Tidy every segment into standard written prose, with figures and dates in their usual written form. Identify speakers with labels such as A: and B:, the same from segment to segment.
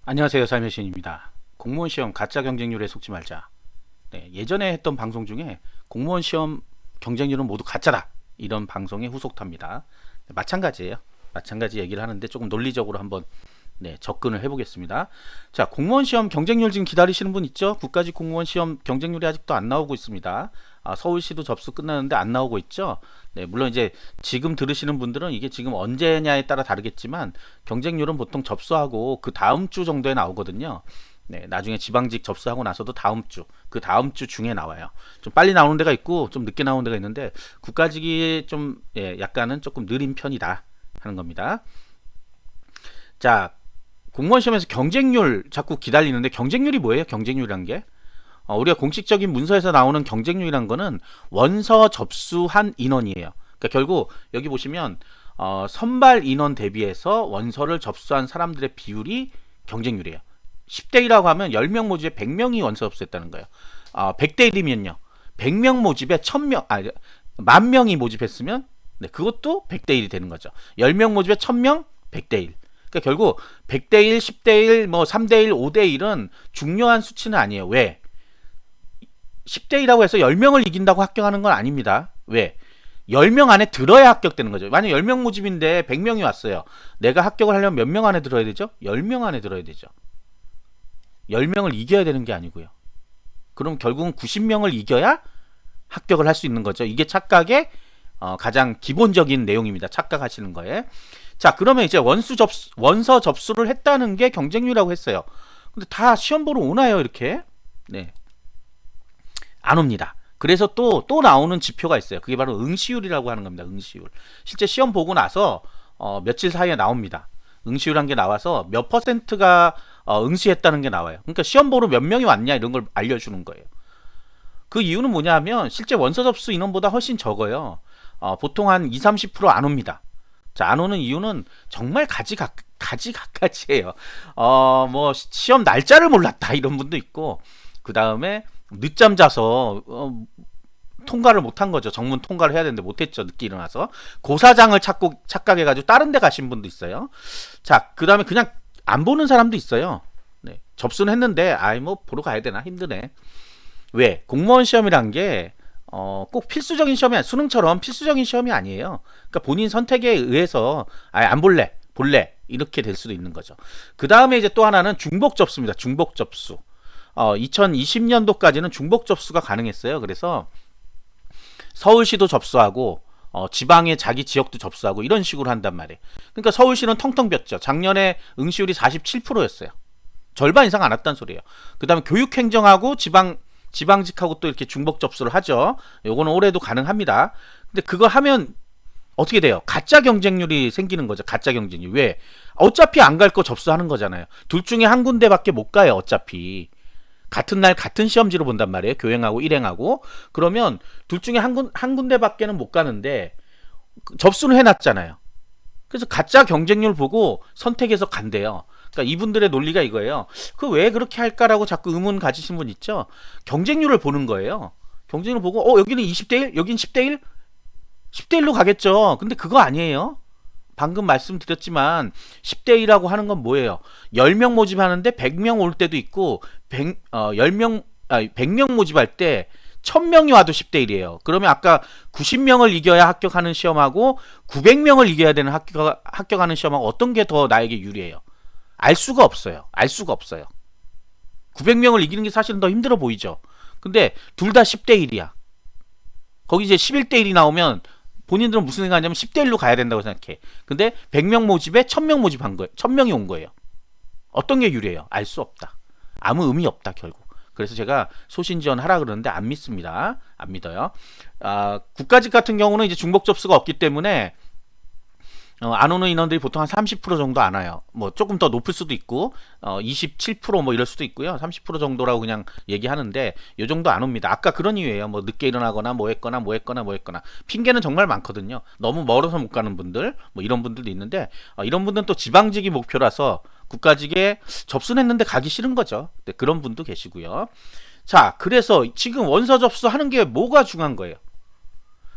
A: 안녕하세요. 삶의 신입니다. 공무원 시험 가짜 경쟁률에 속지 말자. 네, 예전에 했던 방송 중에 공무원 시험 경쟁률은 모두 가짜다. 이런 방송에 후속탑니다. 네, 마찬가지예요. 마찬가지 얘기를 하는데 조금 논리적으로 한번 접근을 해보겠습니다. 자, 공무원 시험 경쟁률 지금 기다리시는 분 있죠? 국가직 공무원 시험 경쟁률이 아직도 안 나오고 있습니다. 서울시도 접수 끝나는데 안 나오고 있죠? 네, 물론 이제 지금 들으시는 분들은 이게 지금 언제냐에 따라 다르겠지만 경쟁률은 보통 접수하고 그 다음 주 정도에 나오거든요. 네, 나중에 지방직 접수하고 나서도 다음 주, 그 다음 주 중에 나와요. 좀 빨리 나오는 데가 있고 좀 늦게 나오는 데가 있는데 국가직이 좀 약간은 조금 느린 편이다 하는 겁니다. 자, 공무원 시험에서 경쟁률 자꾸 기다리는데 경쟁률이 뭐예요? 경쟁률이란 게? 우리가 공식적인 문서에서 나오는 경쟁률이란 거는 원서 접수한 인원이에요. 그러니까 결국 여기 보시면 선발 인원 대비해서 원서를 접수한 사람들의 비율이 경쟁률이에요. 10대 1이라고 하면 10명 모집에 100명이 원서 접수했다는 거예요. 100대 1이면요. 100명 모집에 1000명, 만 명이 모집했으면 그것도 100대 1이 되는 거죠. 10명 모집에 1000명, 100대 1. 그러니까 결국 100대 1, 10대 1, 뭐 3대 1, 5대 1은 중요한 수치는 아니에요. 왜? 10대 1이라고 해서 10명을 이긴다고 합격하는 건 아닙니다. 왜? 10명 안에 들어야 합격되는 거죠. 만약 10명 모집인데 100명이 왔어요. 내가 합격을 하려면 몇 명 안에 들어야 되죠? 10명 안에 들어야 되죠. 10명을 이겨야 되는 게 아니고요. 그럼 결국은 90명을 이겨야 합격을 할 수 있는 거죠. 이게 착각의 가장 기본적인 내용입니다. 착각하시는 거에. 자, 그러면 이제 원서 접수를 했다는 게 경쟁률이라고 했어요. 근데 다 시험 보러 오나요, 이렇게? 네. 안 옵니다. 그래서 또 나오는 지표가 있어요. 그게 바로 응시율이라고 하는 겁니다. 응시율. 실제 시험 보고 나서 며칠 사이에 나옵니다. 응시율 게 나와서 몇 퍼센트가 응시했다는 게 나와요. 그러니까 시험 보러 몇 명이 왔냐 이런 걸 알려주는 거예요. 그 이유는 뭐냐면 실제 원서 접수 인원보다 훨씬 적어요. 보통 한 2, 30%안 옵니다. 자, 안 오는 이유는 정말 가지각가지예요. 뭐 시험 날짜를 몰랐다 이런 분도 있고, 그 다음에 늦잠 자서 통과를 못한 거죠. 정문 통과를 해야 되는데 못했죠. 늦게 일어나서 고사장을 착각해가지고 다른 데 가신 분도 있어요. 자, 그 다음에 그냥 안 보는 사람도 있어요. 네, 접수는 했는데 아이 뭐 보러 가야 되나 힘드네. 왜? 공무원 시험이란 게 꼭 필수적인 시험이 아니에요. 수능처럼 필수적인 시험이 아니에요. 그러니까 본인 선택에 의해서 아예 안 볼래 이렇게 될 수도 있는 거죠. 그 다음에 이제 또 하나는 중복 접수입니다. 중복 접수. 2020년도까지는 중복 접수가 가능했어요. 그래서 서울시도 접수하고 지방의 자기 지역도 접수하고 이런 식으로 한단 말이에요. 그러니까 서울시는 텅텅 볐죠. 작년에 응시율이 47%였어요. 절반 이상 안 왔단 소리예요. 그 다음에 교육행정하고 지방직하고 또 이렇게 중복 접수를 하죠. 요거는 올해도 가능합니다. 근데 그거 하면 어떻게 돼요? 가짜 경쟁률이 생기는 거죠. 가짜 경쟁률. 왜? 어차피 안 갈 거 접수하는 거잖아요. 둘 중에 한 군데밖에 못 가요. 어차피. 같은 날 같은 시험지로 본단 말이에요. 교행하고 일행하고. 그러면 둘 중에 한 군데밖에는 못 가는데 접수는 해놨잖아요. 그래서 가짜 경쟁률 보고 선택해서 간대요. 그러니까 이분들의 논리가 이거예요. 그 왜 그렇게 할까라고 자꾸 의문 가지신 분 있죠? 경쟁률을 보는 거예요. 경쟁률을 보고 여기는 20대 1, 여긴 10대 1? 10대 1로 가겠죠. 근데 그거 아니에요. 방금 말씀드렸지만 10대 1이라고 하는 건 뭐예요? 10명 모집하는데 100명 올 때도 있고 100명 모집할 때 1000명이 와도 10대 1이에요. 그러면 아까 90명을 이겨야 합격하는 시험하고 900명을 이겨야 되는 합격하는 시험하고 어떤 게 더 나에게 유리해요? 알 수가 없어요. 알 수가 없어요. 900명을 이기는 게 사실은 더 힘들어 보이죠. 근데 둘 다 10대 1이야. 거기 이제 11대 1이 나오면 본인들은 무슨 생각하냐면 10대 1로 가야 된다고 생각해. 근데 100명 모집에 1000명 모집한 거예요. 1000명이 온 거예요. 어떤 게 유리해요? 알 수 없다. 아무 의미 없다 결국. 그래서 제가 소신지원 하라 그러는데 안 믿습니다. 안 믿어요. 국가직 같은 경우는 이제 중복 접수가 없기 때문에 안 오는 인원들이 보통 한 30% 정도 안 와요. 뭐 조금 더 높을 수도 있고 27%뭐 이럴 수도 있고요. 30% 정도라고 그냥 얘기하는데 요 정도 안 옵니다. 아까 그런 이유예요. 뭐 늦게 일어나거나 뭐 했거나 핑계는 정말 많거든요. 너무 멀어서 못 가는 분들 뭐 이런 분들도 있는데 이런 분들은 또 지방직이 목표라서 국가직에 접수했는데 가기 싫은 거죠. 네, 그런 분도 계시고요. 자, 그래서 지금 원서 접수하는 게 뭐가 중요한 거예요?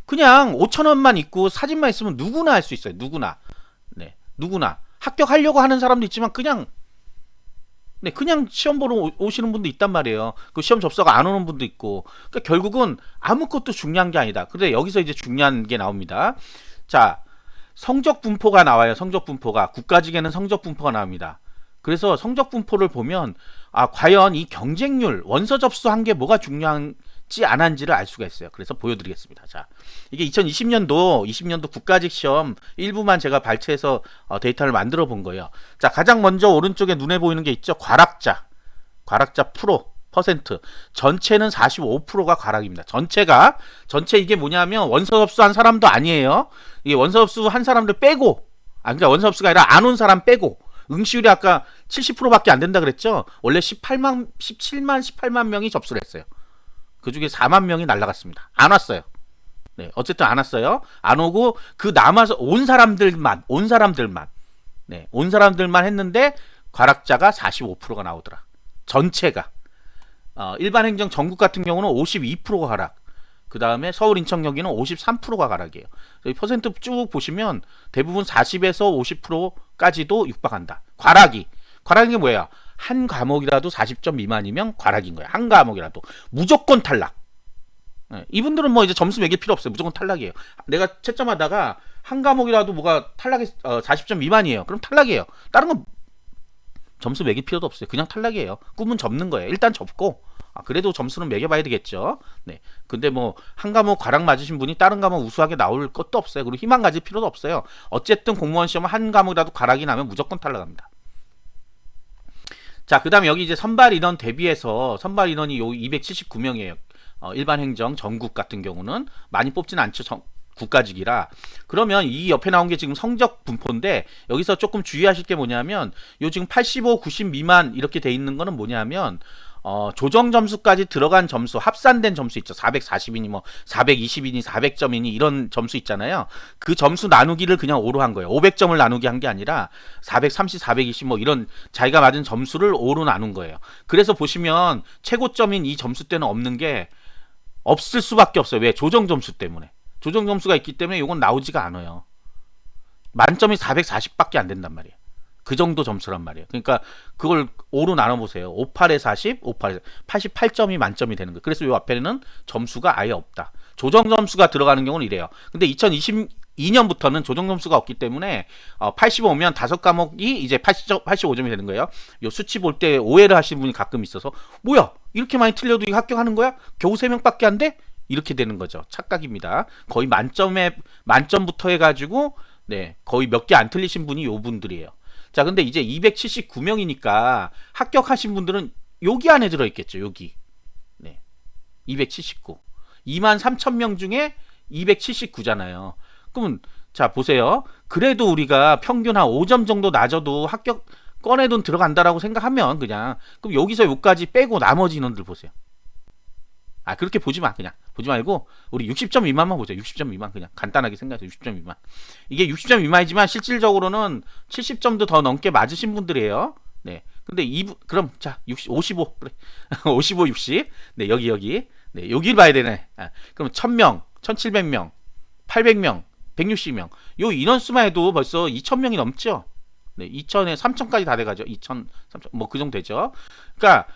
A: 그냥 5,000원만 있고 사진만 있으면 누구나 할 수 있어요. 누구나. 네, 누구나. 합격하려고 하는 사람도 있지만 그냥 네, 그냥 시험 보러 오시는 분도 있단 말이에요. 그 시험 접수가 안 오는 분도 있고. 그러니까 결국은 아무것도 중요한 게 아니다. 근데 여기서 이제 중요한 게 나옵니다. 자, 성적 분포가 나와요. 성적 분포가. 국가직에는 성적 분포가 나옵니다. 그래서 성적 분포를 보면 과연 이 경쟁률, 원서 접수한 게 뭐가 중요한지 안 한지를 알 수가 있어요. 그래서 보여드리겠습니다. 자, 이게 2020년도 국가직 시험 일부만 제가 발췌해서 데이터를 만들어 본 거예요. 자, 가장 먼저 오른쪽에 눈에 보이는 게 있죠. 과락자 프로 퍼센트. 전체는 45%가 과락입니다. 전체 이게 뭐냐면 원서 접수한 사람도 아니에요. 이게 원서 접수한 사람들 빼고, 그러니까 원서 접수가 아니라 안 온 사람 빼고. 응시율이 아까 70%밖에 안 된다 그랬죠. 원래 18만 명이 접수를 했어요. 그 중에 4만 명이 날라갔습니다. 안 왔어요. 네, 어쨌든 안 왔어요. 안 오고 그 남아서 온 사람들만 했는데 과락자가 45%가 나오더라. 전체가. 일반 행정 전국 같은 경우는 52%가 과락. 그 다음에 서울 인천 경기는 53%가 과락이에요. 퍼센트 쭉 보시면 대부분 40에서 50%까지도 육박한다. 과락이 뭐예요? 한 과목이라도 40점 미만이면 과락인 거예요. 한 과목이라도 무조건 탈락. 네, 이분들은 뭐 이제 점수 매길 필요 없어요. 무조건 탈락이에요. 내가 채점하다가 한 과목이라도 뭐가 탈락이 40점 미만이에요. 그럼 탈락이에요. 다른 건 점수 매길 필요도 없어요. 그냥 탈락이에요. 꿈은 접는 거예요. 일단 접고 그래도 점수는 매겨봐야 되겠죠. 네. 근데 뭐 한 과목 과락 맞으신 분이 다른 과목 우수하게 나올 것도 없어요. 그리고 희망 가질 필요도 없어요. 어쨌든 공무원 시험은 한 과목이라도 과락이 나면 무조건 탈락합니다. 자, 그 다음에 여기 이제 선발 인원 대비해서 선발 인원이 요 279명이에요. 일반 행정 전국 같은 경우는 많이 뽑지는 않죠. 국가직이라. 그러면 이 옆에 나온 게 지금 성적 분포인데 여기서 조금 주의하실 게 뭐냐면 요 지금 85, 90 미만 이렇게 돼 있는 거는 뭐냐면 조정 점수까지 들어간 점수, 합산된 점수 있죠. 440이니 뭐 420이니 400점이니 이런 점수 있잖아요. 그 점수 나누기를 그냥 5로 한 거예요. 500점을 나누기 한 게 아니라 430, 420 뭐 이런 자기가 맞은 점수를 5로 나눈 거예요. 그래서 보시면 최고점인 이 점수 때는 없는 게 없을 수밖에 없어요. 왜? 조정 점수 때문에. 조정 점수가 있기 때문에 이건 나오지가 않아요. 만점이 440밖에 안 된단 말이에요. 그 정도 점수란 말이에요. 그러니까 그걸 5로 나눠보세요. 58에 40, 58에 88점이 만점이 되는 거예요. 그래서 이 앞에는 점수가 아예 없다. 조정 점수가 들어가는 경우는 이래요. 근데 2022년부터는 조정 점수가 없기 때문에 85면 5과목이 이제 85점이 되는 거예요. 이 수치 볼 때 오해를 하시는 분이 가끔 있어서 뭐야? 이렇게 많이 틀려도 이거 합격하는 거야? 겨우 3명밖에 안 돼? 이렇게 되는 거죠. 착각입니다. 거의 만점부터 해가지고 네, 거의 몇 개 안 틀리신 분이 요 분들이에요. 자, 근데 이제 279명이니까 합격하신 분들은 여기 안에 들어있겠죠. 여기. 네. 279. 23,000명 중에 279잖아요. 그러면 자, 보세요. 그래도 우리가 평균 한 5점 정도 낮아도 합격 꺼내 돈 들어간다라고 생각하면 그냥 그럼 여기서 여기까지 빼고 나머지 인원들 보세요. 그렇게 보지 마. 그냥 보지 말고 우리 60점 미만만 보자. 60점 미만 그냥 간단하게 생각해서 60점 미만. 이게 60점 미만이지만 실질적으로는 70점도 더 넘게 맞으신 분들이에요. 네. 근데 그럼 자, 55 그래. 55, 60. 네, 여기. 네, 여기를 봐야 되네. 그럼 1000명, 1700명, 800명, 160명. 요 인원수만 해도 벌써 2000명이 넘죠. 네, 2000에 3000까지 다 돼가죠. 2000, 3000 뭐 그 정도 되죠. 그러니까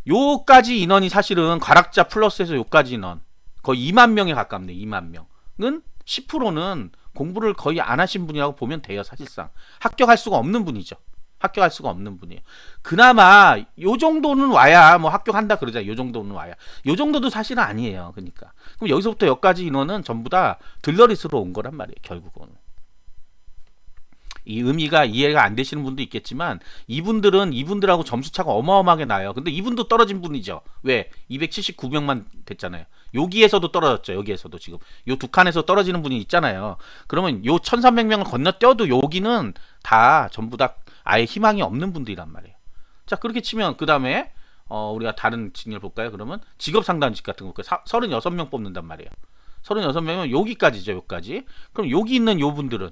A: 요까지 인원이 사실은 과락자 플러스해서 요까지 인원 거의 2만 명에 가깝네. 2만 명은 10%는 공부를 거의 안 하신 분이라고 보면 돼요. 사실상 합격할 수가 없는 분이죠. 합격할 수가 없는 분이에요. 그나마 요 정도는 와야 뭐 합격한다 그러자. 요 정도는 와야. 요 정도도 사실은 아니에요. 그러니까 그럼 여기서부터 여기까지 인원은 전부 다 들러리스로 온 거란 말이에요. 결국은. 이 의미가 이해가 안 되시는 분도 있겠지만 이분들하고 점수차가 어마어마하게 나요. 근데 이분도 떨어진 분이죠. 왜? 279명만 됐잖아요. 여기에서도 떨어졌죠. 여기에서도 지금 요 두 칸에서 떨어지는 분이 있잖아요. 그러면 요 1300명을 건너뛰어도 여기는 다 전부 다 아예 희망이 없는 분들이란 말이에요. 자, 그렇게 치면 그 다음에 우리가 다른 직렬 볼까요? 그러면 직업상담직 같은 거 볼까요? 36명 뽑는단 말이에요. 36명은 여기까지죠. 여기까지. 그럼 여기 있는 요 분들은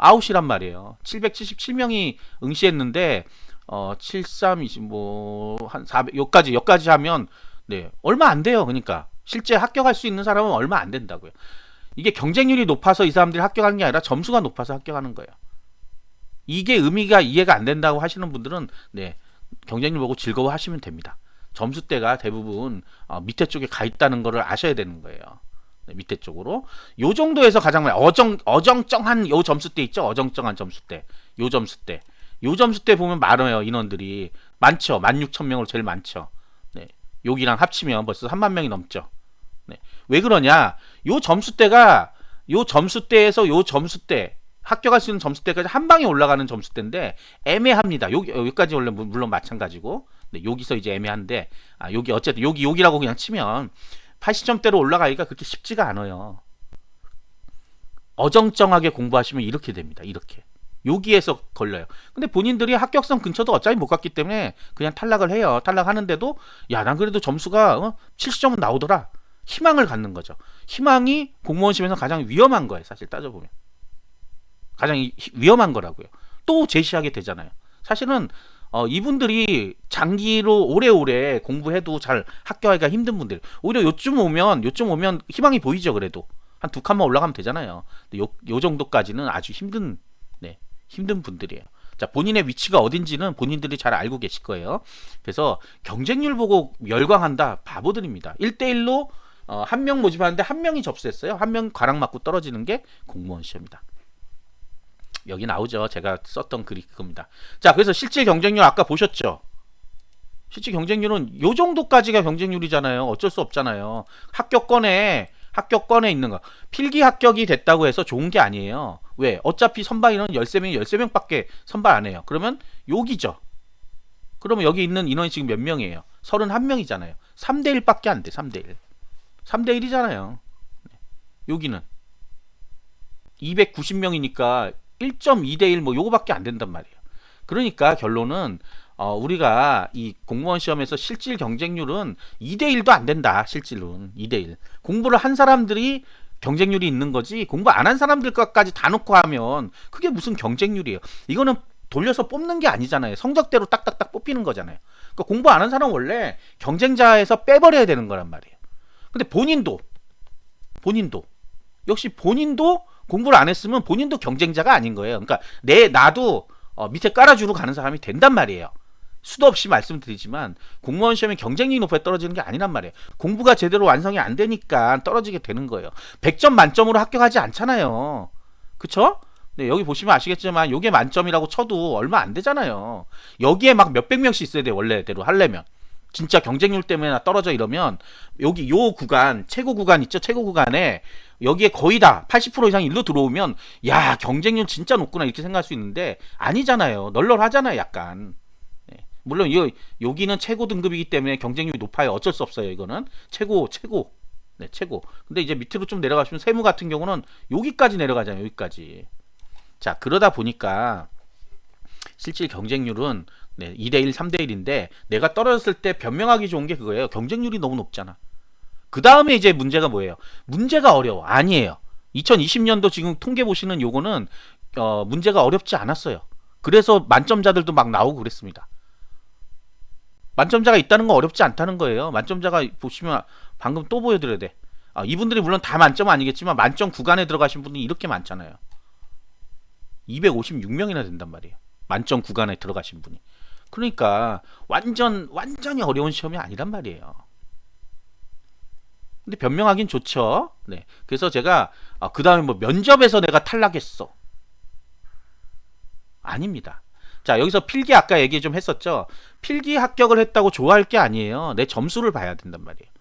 A: 아웃이란 말이에요. 777명이 응시했는데 73, 20, 한 400, 여기까지 하면 네, 얼마 안 돼요. 그러니까 실제 합격할 수 있는 사람은 얼마 안 된다고요. 이게 경쟁률이 높아서 이 사람들이 합격하는 게 아니라 점수가 높아서 합격하는 거예요. 이게 의미가 이해가 안 된다고 하시는 분들은 네, 경쟁률 보고 즐거워하시면 됩니다. 점수대가 대부분 밑에 쪽에 가 있다는 거를 아셔야 되는 거예요. 네, 밑에 쪽으로 요 정도에서 가장 어정쩡한 요 점수대 있죠. 어정쩡한 점수대, 요 점수대, 요 점수대 보면 많아요. 인원들이 많죠. 16,000명으로 제일 많죠. 네, 여기랑 합치면 벌써 3만 명이 넘죠. 네, 왜 그러냐? 요 점수대가 요 점수대에서 요 점수대 합격할 수 있는 점수대까지 한 방에 올라가는 점수대인데 애매합니다. 여기까지 원래 물론 마찬가지고 네, 여기서 이제 애매한데 여기 어쨌든 여기라고 그냥 치면 80점대로 올라가기가 그렇게 쉽지가 않아요. 어정쩡하게 공부하시면 이렇게 됩니다. 이렇게 여기에서 걸려요. 근데 본인들이 합격선 근처도 어차피 못 갔기 때문에 그냥 탈락을 해요. 탈락하는데도 야, 난 그래도 점수가 70점은 나오더라. 희망을 갖는 거죠. 희망이 공무원 시험에서 가장 위험한 거예요. 사실 따져보면 가장 위험한 거라고요. 또 제시하게 되잖아요. 사실은 이분들이 장기로 오래오래 공부해도 잘 합격하기가 힘든 분들, 오히려 요쯤 오면 희망이 보이죠. 그래도 한 두 칸만 올라가면 되잖아요. 근데 요 정도까지는 아주 힘든 힘든 분들이에요. 자, 본인의 위치가 어딘지는 본인들이 잘 알고 계실 거예요. 그래서 경쟁률 보고 열광한다, 바보들입니다. 1대1로 한 명 모집하는데 한 명이 접수했어요. 한 명 가락 맞고 떨어지는 게 공무원 시험이다. 여기 나오죠. 제가 썼던 글이 그겁니다. 자, 그래서 실질 경쟁률 아까 보셨죠? 실질 경쟁률은 요 정도까지가 경쟁률이잖아요. 어쩔 수 없잖아요. 합격권에 있는 거. 필기 합격이 됐다고 해서 좋은 게 아니에요. 왜? 어차피 선발 인원 13명밖에 선발 안 해요. 그러면 여기죠. 그러면 여기 있는 인원이 지금 몇 명이에요? 31명이잖아요. 3대1밖에 안 돼. 3대1. 3대1이잖아요. 여기는 290명이니까 1.2대1 뭐 요거밖에 안 된단 말이에요. 그러니까 결론은 우리가 이 공무원 시험에서 실질 경쟁률은 2대1도 안 된다. 실질은 2대1. 공부를 한 사람들이 경쟁률이 있는 거지 공부 안 한 사람들 것까지 다 놓고 하면 그게 무슨 경쟁률이에요. 이거는 돌려서 뽑는 게 아니잖아요. 성적대로 딱딱딱 뽑히는 거잖아요. 그러니까 공부 안 한 사람 원래 경쟁자에서 빼버려야 되는 거란 말이에요. 근데 본인도 역시 본인도 공부를 안 했으면 본인도 경쟁자가 아닌 거예요. 그러니까 나도 밑에 깔아주러 가는 사람이 된단 말이에요. 수도 없이 말씀드리지만 공무원 시험이 경쟁력이 높아 떨어지는 게 아니란 말이에요. 공부가 제대로 완성이 안 되니까 떨어지게 되는 거예요. 100점 만점으로 합격하지 않잖아요. 그쵸? 네, 여기 보시면 아시겠지만 이게 만점이라고 쳐도 얼마 안 되잖아요. 여기에 막 몇백 명씩 있어야 돼요. 원래대로 하려면. 진짜 경쟁률 때문에 떨어져 이러면 여기 요 구간 최고 구간 있죠. 최고 구간에 여기에 거의 다 80% 이상 일로 들어오면 야, 경쟁률 진짜 높구나 이렇게 생각할 수 있는데 아니잖아요. 널널하잖아요. 약간. 네. 물론 여기는 최고 등급이기 때문에 경쟁률이 높아요. 어쩔 수 없어요. 이거는 최고. 네, 최고. 근데 이제 밑으로 좀 내려가시면 세무 같은 경우는 여기까지 내려가잖아요. 여기까지. 자, 그러다 보니까 실질 경쟁률은 2대1, 3대1인데 내가 떨어졌을 때 변명하기 좋은 게 그거예요. 경쟁률이 너무 높잖아. 그 다음에 이제 문제가 뭐예요? 문제가 어려워. 아니에요. 2020년도 지금 통계 보시는 요거는 문제가 어렵지 않았어요. 그래서 만점자들도 막 나오고 그랬습니다. 만점자가 있다는 건 어렵지 않다는 거예요. 만점자가 보시면 방금 또 보여드려야 돼. 이분들이 물론 다 만점은 아니겠지만 만점 구간에 들어가신 분이 이렇게 많잖아요. 256명이나 된단 말이에요. 만점 구간에 들어가신 분이. 그러니까 완전히 어려운 시험이 아니란 말이에요. 근데 변명하긴 좋죠. 네. 그래서 제가 그 다음에 뭐 면접에서 내가 탈락했어. 아닙니다. 자, 여기서 필기 아까 얘기 좀 했었죠. 필기 합격을 했다고 좋아할 게 아니에요. 내 점수를 봐야 된단 말이에요.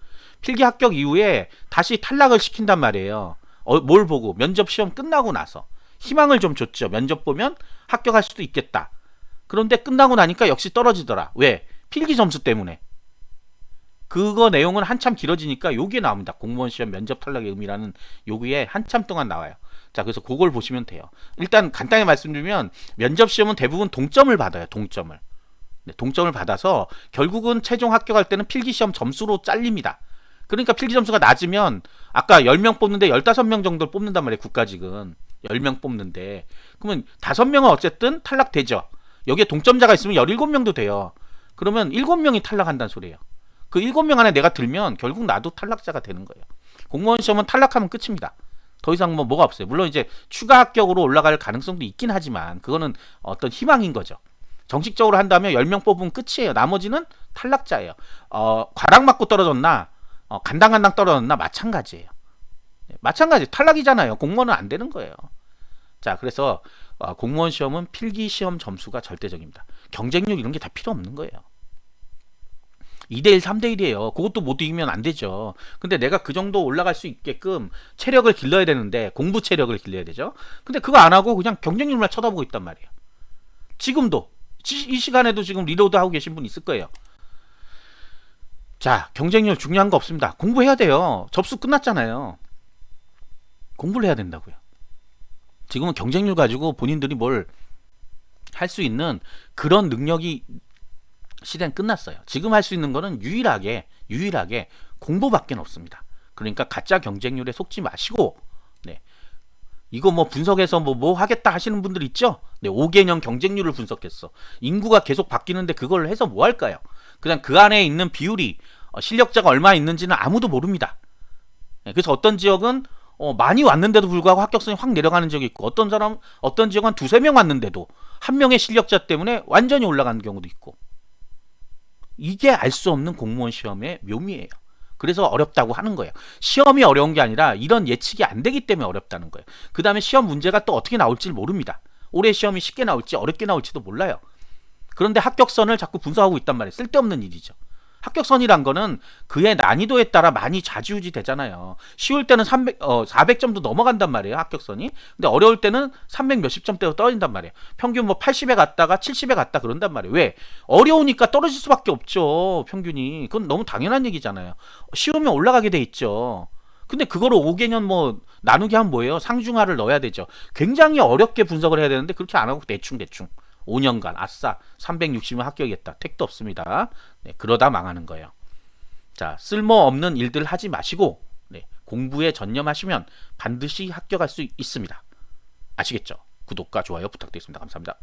A: 필기 합격 이후에 다시 탈락을 시킨단 말이에요. 뭘 보고? 면접 시험 끝나고 나서. 희망을 좀 줬죠. 면접 보면 합격할 수도 있겠다. 그런데 끝나고 나니까 역시 떨어지더라. 왜? 필기 점수 때문에. 그거 내용은 한참 길어지니까 여기에 나옵니다. 공무원 시험 면접 탈락의 의미라는 여기에 한참 동안 나와요. 자, 그래서 그걸 보시면 돼요. 일단 간단히 말씀드리면 면접 시험은 대부분 동점을 받아요. 동점을. 네, 동점을 받아서 결국은 최종 합격할 때는 필기 시험 점수로 잘립니다. 그러니까 필기 점수가 낮으면 아까 10명 뽑는데 15명 정도를 뽑는단 말이에요. 국가직은. 10명 뽑는데. 그러면 5명은 어쨌든 탈락되죠. 여기에 동점자가 있으면 17명도 돼요. 그러면 7명이 탈락한다는 소리예요. 그 7명 안에 내가 들면 결국 나도 탈락자가 되는 거예요. 공무원 시험은 탈락하면 끝입니다. 더 이상 뭐가 없어요. 물론 이제 추가 합격으로 올라갈 가능성도 있긴 하지만 그거는 어떤 희망인 거죠. 정식적으로 한다면 10명 뽑으면 끝이에요. 나머지는 탈락자예요. 과락 맞고 떨어졌나 간당간당 떨어졌나 마찬가지예요. 마찬가지 탈락이잖아요. 공무원은 안 되는 거예요. 자, 그래서 공무원 시험은 필기 시험 점수가 절대적입니다. 경쟁률 이런 게 다 필요 없는 거예요. 2대1, 3대1이에요. 그것도 못 이기면 안 되죠. 근데 내가 그 정도 올라갈 수 있게끔 체력을 길러야 되는데 공부 체력을 길러야 되죠. 근데 그거 안 하고 그냥 경쟁률만 쳐다보고 있단 말이에요. 지금도 이 시간에도 지금 리로드 하고 계신 분 있을 거예요. 자, 경쟁률 중요한 거 없습니다. 공부해야 돼요. 접수 끝났잖아요. 공부를 해야 된다고요. 지금은 경쟁률 가지고 본인들이 뭘 할 수 있는 그런 능력이 시대는 끝났어요. 지금 할 수 있는 거는 유일하게 공부밖에 없습니다. 그러니까 가짜 경쟁률에 속지 마시고, 네. 이거 뭐 분석해서 뭐 하겠다 하시는 분들 있죠? 네, 5개년 경쟁률을 분석했어. 인구가 계속 바뀌는데 그걸 해서 뭐 할까요? 그냥 그 안에 있는 비율이 실력자가 얼마 있는지는 아무도 모릅니다. 네, 그래서 어떤 지역은 많이 왔는데도 불구하고 합격선이 확 내려가는 지역이 있고 어떤 지역은 한 두세 명 왔는데도 한 명의 실력자 때문에 완전히 올라가는 경우도 있고 이게 알 수 없는 공무원 시험의 묘미예요. 그래서 어렵다고 하는 거예요. 시험이 어려운 게 아니라 이런 예측이 안 되기 때문에 어렵다는 거예요. 그 다음에 시험 문제가 또 어떻게 나올지 모릅니다. 올해 시험이 쉽게 나올지 어렵게 나올지도 몰라요. 그런데 합격선을 자꾸 분석하고 있단 말이에요. 쓸데없는 일이죠. 합격선이란 거는 그의 난이도에 따라 많이 좌지우지 되잖아요. 쉬울 때는 400점도 넘어간단 말이에요. 합격선이. 근데 어려울 때는 300 몇십 점대로 떨어진단 말이에요. 평균 뭐 80에 갔다가 70에 갔다 그런단 말이에요. 왜? 어려우니까 떨어질 수밖에 없죠. 평균이. 그건 너무 당연한 얘기잖아요. 쉬우면 올라가게 돼 있죠. 근데 그거를 5개년 뭐 나누게 하면 뭐예요? 상중하를 넣어야 되죠. 굉장히 어렵게 분석을 해야 되는데 그렇게 안 하고 대충 5년간 아싸 360면 합격했다. 택도 없습니다. 네, 그러다 망하는 거예요. 자, 쓸모없는 일들 하지 마시고 네, 공부에 전념하시면 반드시 합격할 수 있습니다. 아시겠죠? 구독과 좋아요 부탁드리겠습니다. 감사합니다.